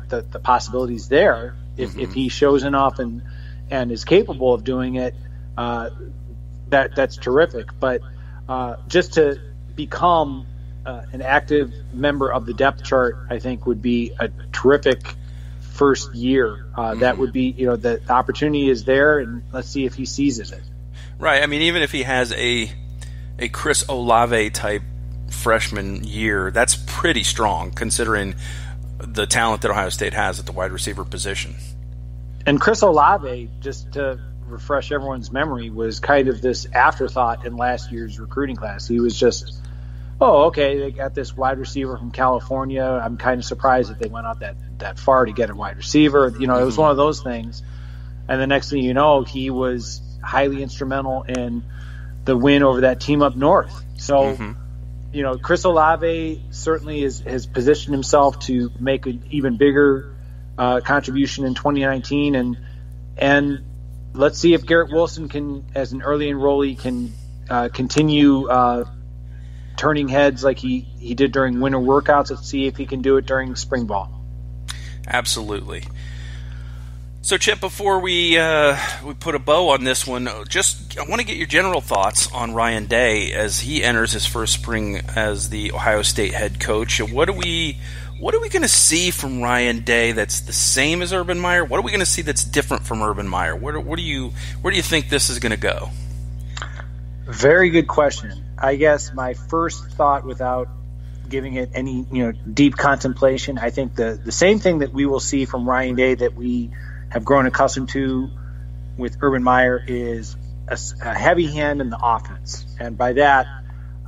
the possibility is there if he shows enough and is capable of doing it. That's terrific. But just to become an active member of the depth chart, I think would be a terrific first year. That would be, the opportunity is there, and let's see if he seizes it. Right. I mean, even if he has a Chris Olave type freshman year, that's pretty strong considering the talent that Ohio State has at the wide receiver position. And Chris Olave, just to refresh everyone's memory, was kind of this afterthought in last year's recruiting class. He was just, they got this wide receiver from California. I'm kind of surprised that they went out that far to get a wide receiver. It was one of those things. And the next thing you know, he was highly instrumental in the win over that team up north. So, Chris Olave certainly has positioned himself to make an even bigger contribution in 2019. And let's see if Garrett Wilson can, as an early enrollee, can continue turning heads like he did during winter workouts. Let's see if he can do it during spring ball. Absolutely. So, Chip, before we put a bow on this one, I want to get your general thoughts on Ryan Day as he enters his first spring as the Ohio State head coach. What are we going to see from Ryan Day that's the same as Urban Meyer? What are we going to see that's different from Urban Meyer? Where do you think this is going to go? Very good question. I guess my first thought, without giving it any deep contemplation, I think the same thing that we will see from Ryan Day that we have grown accustomed to with Urban Meyer is a heavy hand in the offense. And by that,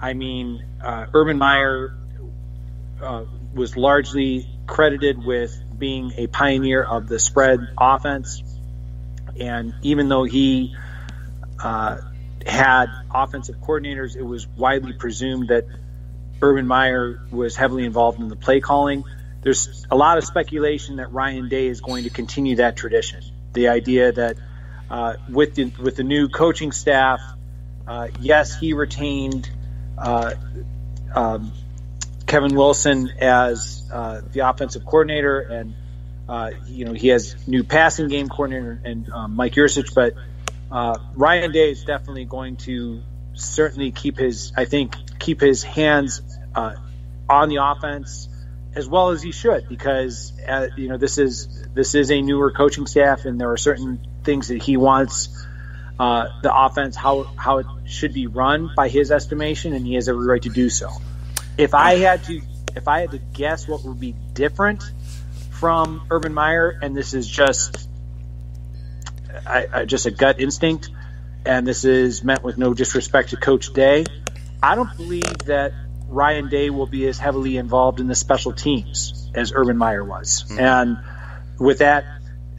I mean Urban Meyer was largely credited with being a pioneer of the spread offense. And even though he had offensive coordinators, it was widely presumed that Urban Meyer was heavily involved in the play calling. There's a lot of speculation that Ryan Day is going to continue that tradition. The idea that with the new coaching staff, yes, he retained Kevin Wilson as the offensive coordinator, and he has new passing game coordinator and Mike Yurcich, but Ryan Day is definitely going to certainly keep his hands on the offense as well as he should, because this is a newer coaching staff, and there are certain things that he wants the offense how it should be run by his estimation, and he has every right to do so. If I had to guess what would be different from Urban Meyer, and this is just a gut instinct, and this is meant with no disrespect to Coach Day, I don't believe that Ryan Day will be as heavily involved in the special teams as Urban Meyer was. Mm-hmm. And with that,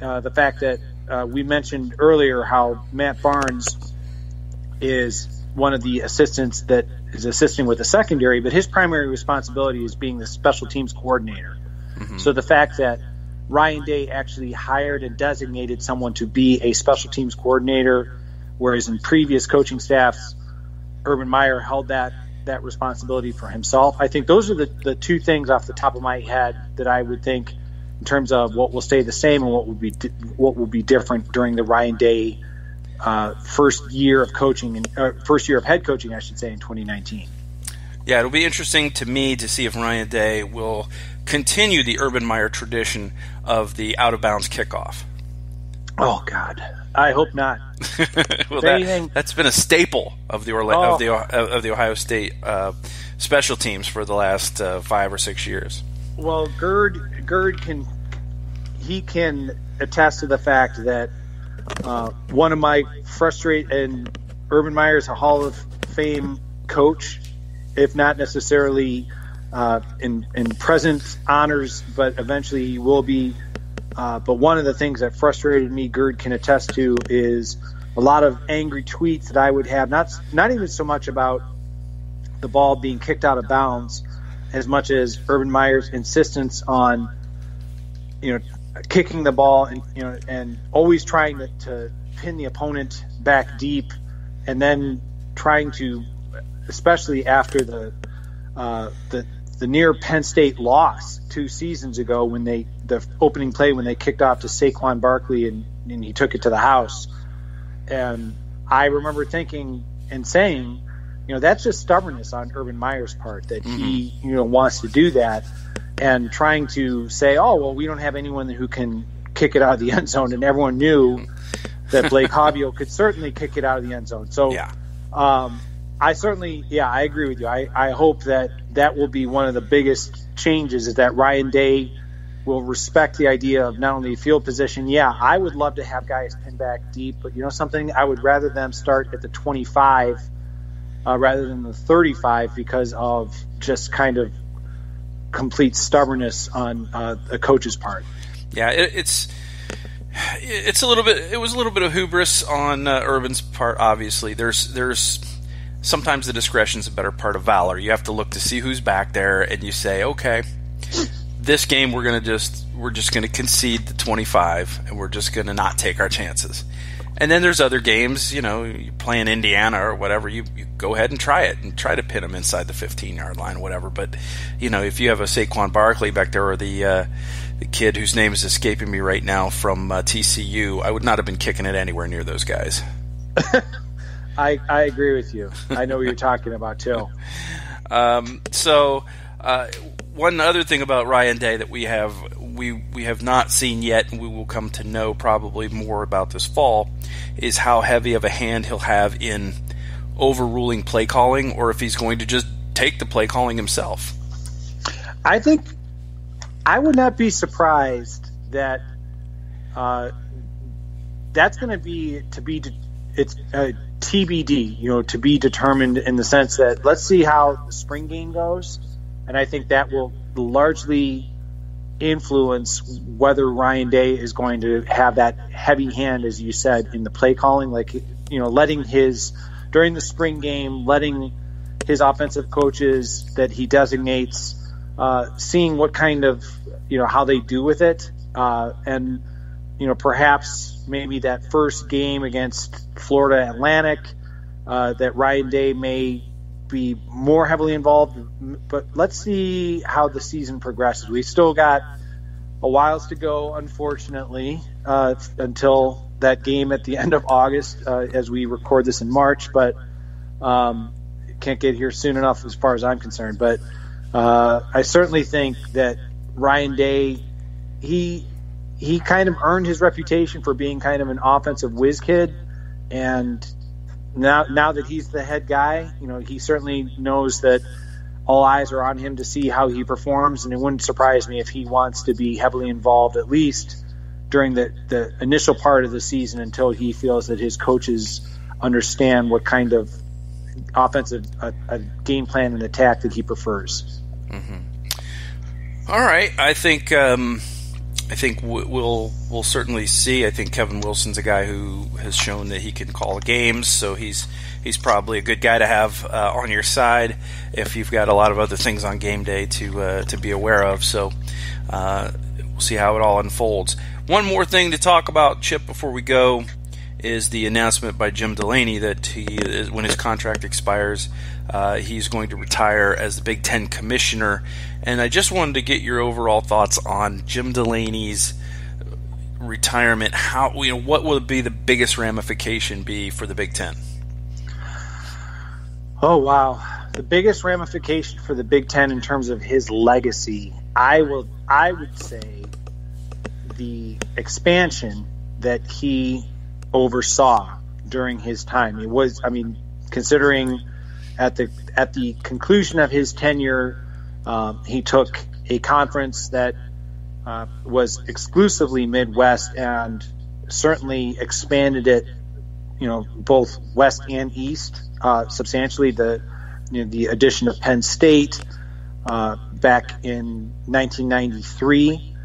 the fact that we mentioned earlier how Matt Barnes is one of the assistants that is assisting with the secondary, but his primary responsibility is being the special teams coordinator. Mm-hmm. So the fact that Ryan Day actually hired and designated someone to be a special teams coordinator, whereas in previous coaching staffs, Urban Meyer held that responsibility for himself. I think those are the two things off the top of my head that I would think in terms of what will stay the same and what will be different during the Ryan Day first year of head coaching, I should say, in 2019. Yeah, it'll be interesting to me to see if Ryan Day will continue the Urban Meyer tradition of the out-of-bounds kickoff. Oh, God. I hope not. Well, that's been a staple of the Ohio State special teams for the last 5 or 6 years. Well, Gerd can attest to the fact that one of my and Urban Meyer is a Hall of Fame coach, if not necessarily in present honors, but eventually he will be. But one of the things that frustrated me, Gerd can attest to, is a lot of angry tweets that I would have, not even so much about the ball being kicked out of bounds as much as Urban Meyer's insistence on, kicking the ball and always trying to pin the opponent back deep, and then trying to, especially after the near Penn State loss 2 seasons ago, when the opening play when they kicked off to Saquon Barkley and he took it to the house. And I remember thinking and saying, that's just stubbornness on Urban Meyer's part, that he wants to do that, and trying to say, oh, well, we don't have anyone who can kick it out of the end zone. And everyone knew that Blake Hobbio could certainly kick it out of the end zone. So yeah. I agree with you. I hope that will be one of the biggest changes, is that Ryan Day will respect the idea of not only field position. Yeah, I would love to have guys pin back deep, but something, I would rather them start at the 25 rather than the 35, because of just kind of complete stubbornness on a coach's part. Yeah, it was a little bit of hubris on Urban's part. Obviously, there's sometimes the discretion's a better part of valor. You have to look to see who's back there, and you say, okay, this game we're just gonna concede the 25, and we're just gonna not take our chances. And then there's other games, you play in Indiana or whatever, you go ahead and try it and try to pin them inside the 15-yard line or whatever. But if you have a Saquon Barkley back there, or the kid whose name is escaping me right now from TCU, I would not have been kicking it anywhere near those guys. I agree with you. I know what you're talking about too. One other thing about Ryan Day that we have not seen yet, and we will come to know probably more about this fall, is how heavy of a hand he'll have in overruling play calling, or if he's going to just take the play calling himself. I think I would not be surprised that that's going to be it's TBD, to be determined, in the sense that let's see how the spring game goes, and I think that will largely influence whether Ryan Day is going to have that heavy hand, as you said, in the play calling, letting during the spring game, letting his offensive coaches that he designates, seeing what kind of, how they do with it, and perhaps maybe that first game against Florida Atlantic, that Ryan Day may be more heavily involved. But let's see how the season progresses. We still got a while to go, unfortunately, until that game at the end of August, as we record this in March. But can't get here soon enough, as far as I'm concerned. But I certainly think that Ryan Day, he kind of earned his reputation for being kind of an offensive whiz kid, and now that he's the head guy, he certainly knows that all eyes are on him to see how he performs, and it wouldn't surprise me if he wants to be heavily involved, at least during the initial part of the season, until he feels that his coaches understand what kind of offensive game plan and attack that he prefers. Mm-hmm. All right, I think we'll certainly see. I think Kevin Wilson's a guy who has shown that he can call games, so he's probably a good guy to have on your side if you've got a lot of other things on game day to be aware of. So we'll see how it all unfolds. One more thing to talk about, Chip, before we go, is the announcement by Jim Delany that when his contract expires, he's going to retire as the Big Ten commissioner. And I just wanted to get your overall thoughts on Jim Delany's retirement. What will be the biggest ramification be for the Big Ten? Oh, wow. The biggest ramification for the Big Ten in terms of his legacy, I would say the expansion that he oversaw during his time. It was, considering at the conclusion of his tenure, he took a conference that was exclusively Midwest and certainly expanded it, both West and East, substantially. The addition of Penn State back in 1993,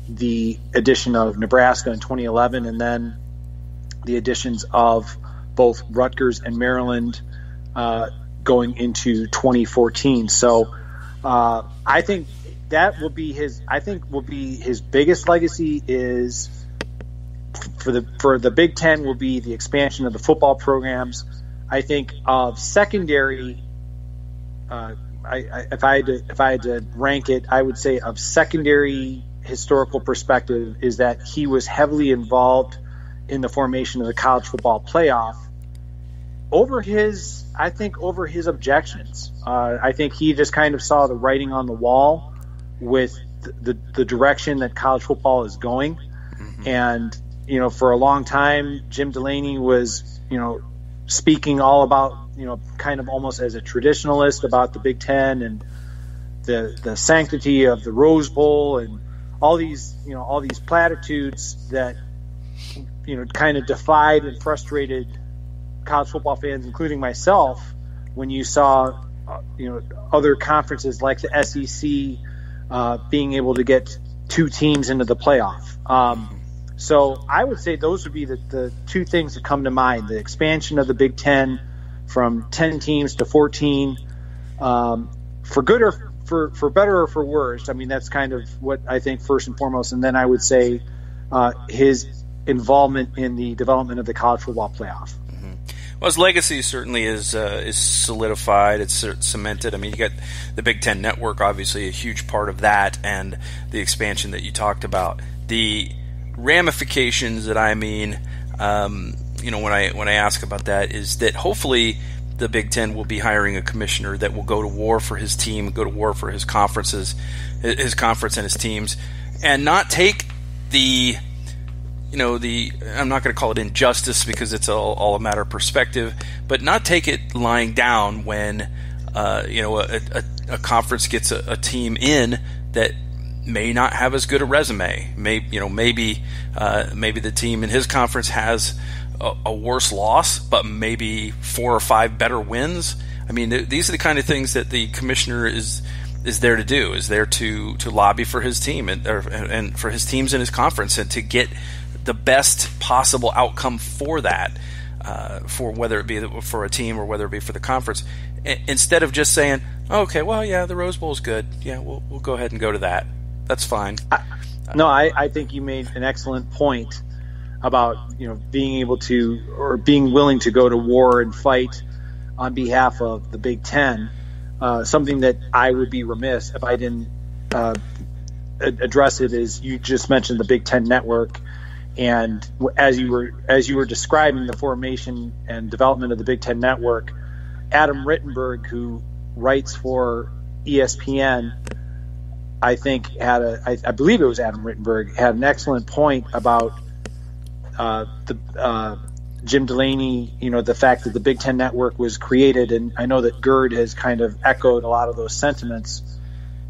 the addition of Nebraska in 2011, and then the additions of both Rutgers and Maryland going into 2014. So I think that will be his biggest legacy is for the Big Ten will be the expansion of the football programs. I think of secondary. If I had to rank it, I would say of secondary historical perspective is that he was heavily involved in the formation of the college football playoff over his objections. I think he just kind of saw the writing on the wall with the direction that college football is going. Mm-hmm. And, for a long time, Jim Delany was, speaking all about, kind of almost as a traditionalist about the Big Ten and the sanctity of the Rose Bowl and all these platitudes that, kind of defied and frustrated college football fans, including myself, when you saw, other conferences like the SEC being able to get two teams into the playoff. So I would say those would be the two things that come to mind: the expansion of the Big Ten from 10 teams to 14, for good or for better or for worse. That's kind of what I think first and foremost. And then I would say his involvement in the development of the college football playoff. Mm-hmm. Well, his legacy certainly is solidified. It's cemented. You got the Big Ten Network, obviously a huge part of that, and the expansion that you talked about. The ramifications that when I ask about that is that hopefully the Big Ten will be hiring a commissioner that will go to war for his team, go to war for his conference and his teams, and not take the I'm not going to call it injustice because it's all a matter of perspective, but not take it lying down when a conference gets a team in that may not have as good a resume. Maybe the team in his conference has a worse loss, but maybe 4 or 5 better wins. I mean, these are the kind of things that the commissioner is there to do, is there to lobby for his team and for his teams in his conference, and to get the best possible outcome for that, for whether it be for a team or whether it be for the conference, instead of just saying, oh, okay, well, yeah, the Rose Bowl's good. Yeah, we'll go ahead and go to that. That's fine. I think you made an excellent point about, being able to, or being willing to go to war and fight on behalf of the Big Ten. Something that I would be remiss if I didn't address it is, you just mentioned the Big Ten Network, and as you were describing the formation and development of the Big Ten Network, Adam Rittenberg, who writes for ESPN, I think I believe it was Adam Rittenberg, had an excellent point about Jim Delany, the fact that the Big Ten Network was created, and I know that Gerd has kind of echoed a lot of those sentiments,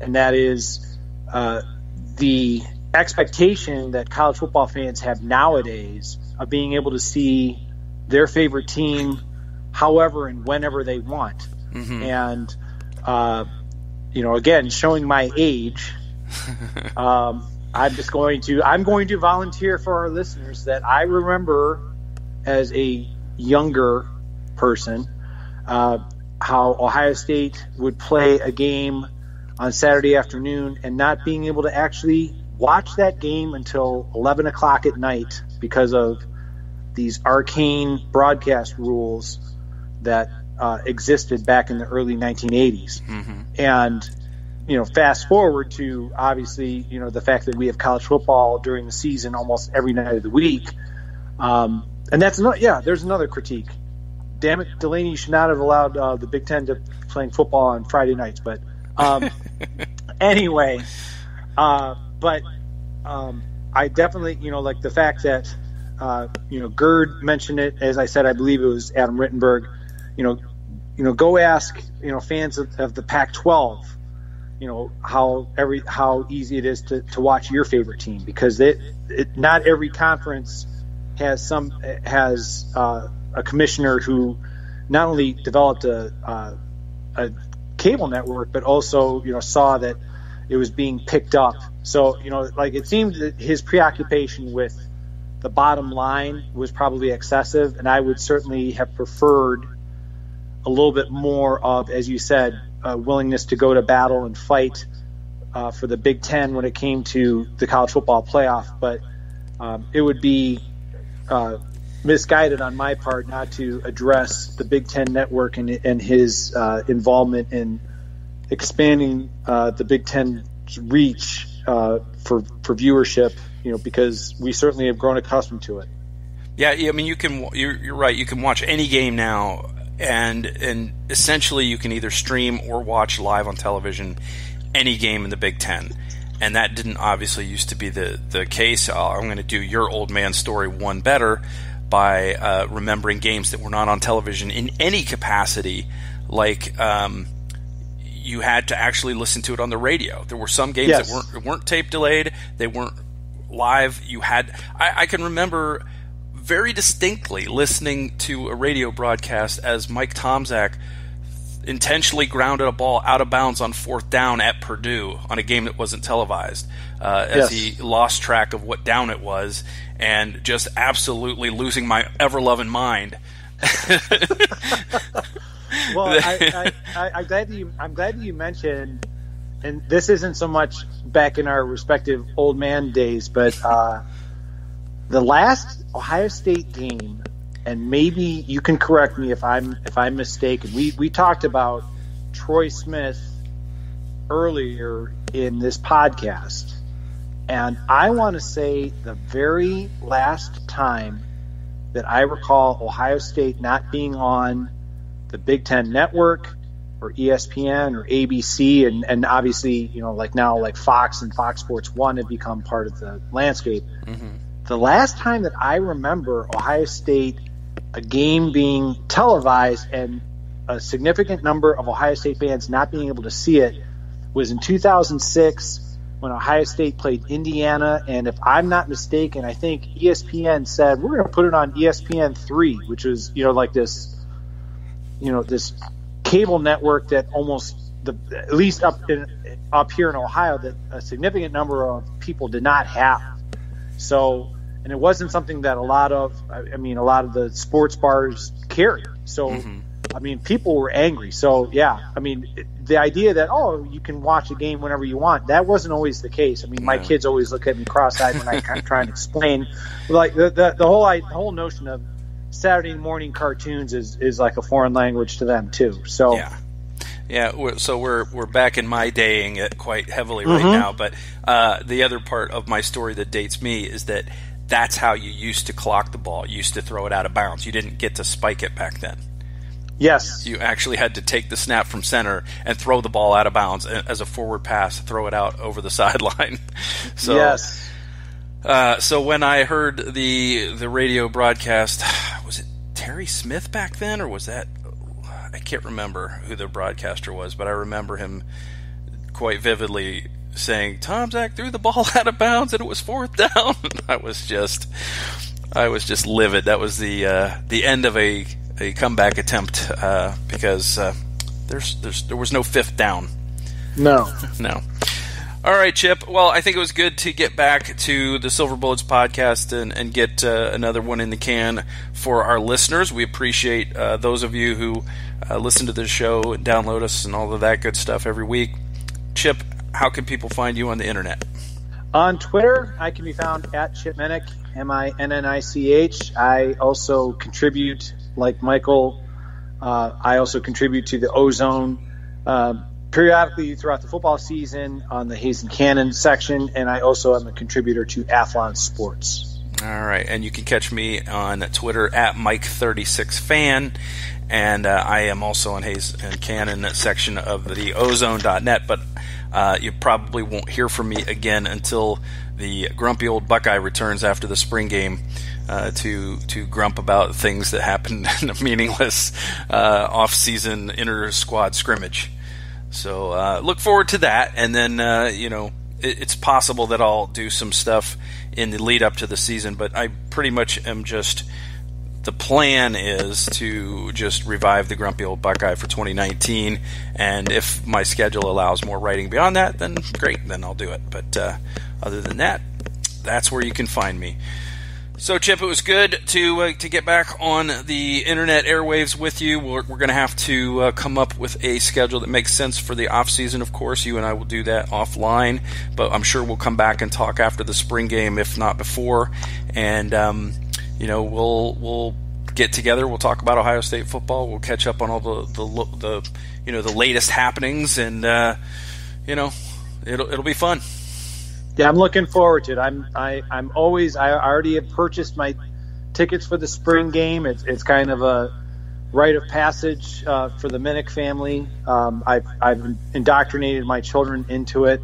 and that is the expectation that college football fans have nowadays of being able to see their favorite team however and whenever they want. Mm-hmm. And, again, showing my age, I'm going to volunteer for our listeners that I remember as a younger person, how Ohio State would play a game on Saturday afternoon and not being able to actually watch that game until 11 o'clock at night because of these arcane broadcast rules that existed back in the early 1980s. Mm-hmm. And, fast forward to, obviously, the fact that we have college football during the season almost every night of the week. And that's there's another critique. Damn it, Delany, you should not have allowed the Big Ten to playing football on Friday nights. But anyway, I definitely, like the fact that, Gerd mentioned it. As I said, I believe it was Adam Rittenberg. Go ask, fans of the Pac-12, how easy it is to watch your favorite team, because not every conference has a commissioner who not only developed a cable network, but also, saw that it was being picked up. So, it seemed that his preoccupation with the bottom line was probably excessive, and I would certainly have preferred a little bit more of, as you said, willingness to go to battle and fight for the Big Ten when it came to the college football playoff. But it would be misguided on my part not to address the Big Ten Network and his involvement in expanding the Big Ten's reach for viewership, because we certainly have grown accustomed to it. Yeah, I mean, you're right. You can watch any game now, and essentially you can either stream or watch live on television any game in the Big Ten. And that didn't obviously used to be the case. I'm going to do your old man story one better by remembering games that were not on television in any capacity, like you had to actually listen to it on the radio. There were some games that weren't tape delayed. They weren't live. I can remember very distinctly listening to a radio broadcast as Mike Tomczak intentionally grounded a ball out of bounds on 4th down at Purdue on a game that wasn't televised, as he lost track of what down it was and just absolutely losing my ever-loving mind. Well, I'm glad that you mentioned, and this isn't so much back in our respective old man days, but the last Ohio State game, and maybe you can correct me if I'm mistaken. We talked about Troy Smith earlier in this podcast, and I want to say the very last time that I recall Ohio State not being on the Big Ten Network or ESPN or ABC, and obviously, like now, like Fox and Fox Sports 1 have become part of the landscape. Mm-hmm. The last time that I remember Ohio State, a game being televised and a significant number of Ohio State fans not being able to see it, was in 2006 when Ohio State played Indiana, and if I'm not mistaken, I think ESPN said we're going to put it on ESPN 3, which was like this cable network that almost at least up here in Ohio that a significant number of people did not have. So, and it wasn't something that a lot of the sports bars carried. So, people were angry. So, yeah, the idea that, you can watch a game whenever you want, that wasn't always the case. My kids always look at me cross-eyed when I try and explain. Like, the whole notion of Saturday morning cartoons is like a foreign language to them, too. So, yeah. So we're back in my daying it quite heavily right now. But the other part of my story that dates me is that's how you used to clock the ball. You used to throw it out of bounds. You didn't get to spike it back then. Yes. You actually had to take the snap from center and throw the ball out of bounds as a forward pass, throw it out over the sideline. So, yes. So when I heard the radio broadcast, was it Terry Smith back then, or was that, I can't remember who the broadcaster was, but I remember him quite vividly saying, Tom Zach threw the ball out of bounds and it was 4th down. I was just livid. That was the end of a comeback attempt because there was no 5th down. No. All right, Chip. Well, I think it was good to get back to the Silver Bullets podcast and get another one in the can for our listeners. We appreciate those of you who listen to this show and download us and all of that good stuff every week. Chip, how can people find you on the internet? On Twitter, I can be found at Chip Minnich, Minnich. I also contribute, like Michael, I also contribute to the Ozone periodically throughout the football season on the Hayes and Cannon section, and I also am a contributor to Athlon Sports. All right, and you can catch me on Twitter at Mike36Fan, and I am also on Hayes and Cannon section of the Ozone.net, but you probably won't hear from me again until the grumpy old Buckeye returns after the spring game to grump about things that happened in a meaningless off-season inter-squad scrimmage. So look forward to that, and then it's possible that I'll do some stuff in the lead up to the season, but I pretty much am just, the plan is to just revive the grumpy old Buckeye for 2019, and if my schedule allows more writing beyond that, then great, then I'll do it. But other than that, that's where you can find me. So, Chip, it was good to get back on the internet airwaves with you. We're going to have to come up with a schedule that makes sense for the off season. Of course, you and I will do that offline, but I'm sure we'll come back and talk after the spring game, if not before. And we'll get together. We'll talk about Ohio State football. We'll catch up on all the latest happenings, and it'll be fun. Yeah, I'm looking forward to it. I already have purchased my tickets for the spring game. It's kind of a rite of passage for the Minnich family. I've indoctrinated my children into it.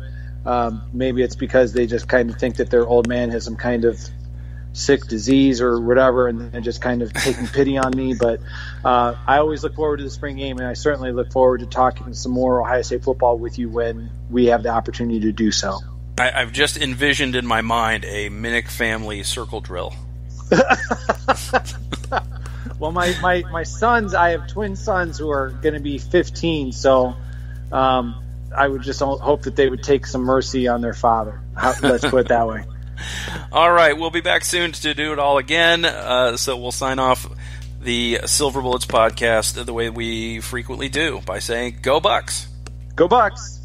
Maybe it's because they just kind of think that their old man has some kind of sick disease or whatever, and then just kind of taking pity on me. But I always look forward to the spring game, and I certainly look forward to talking some more Ohio State football with you when we have the opportunity to do so. I've just envisioned in my mind a Minnich family circle drill. Well, my sons, I have twin sons who are going to be 15, so I would just hope that they would take some mercy on their father. Let's put it that way. All right, we'll be back soon to do it all again, so we'll sign off the Silver Bullets podcast the way we frequently do by saying, Go Bucks! Go Bucks!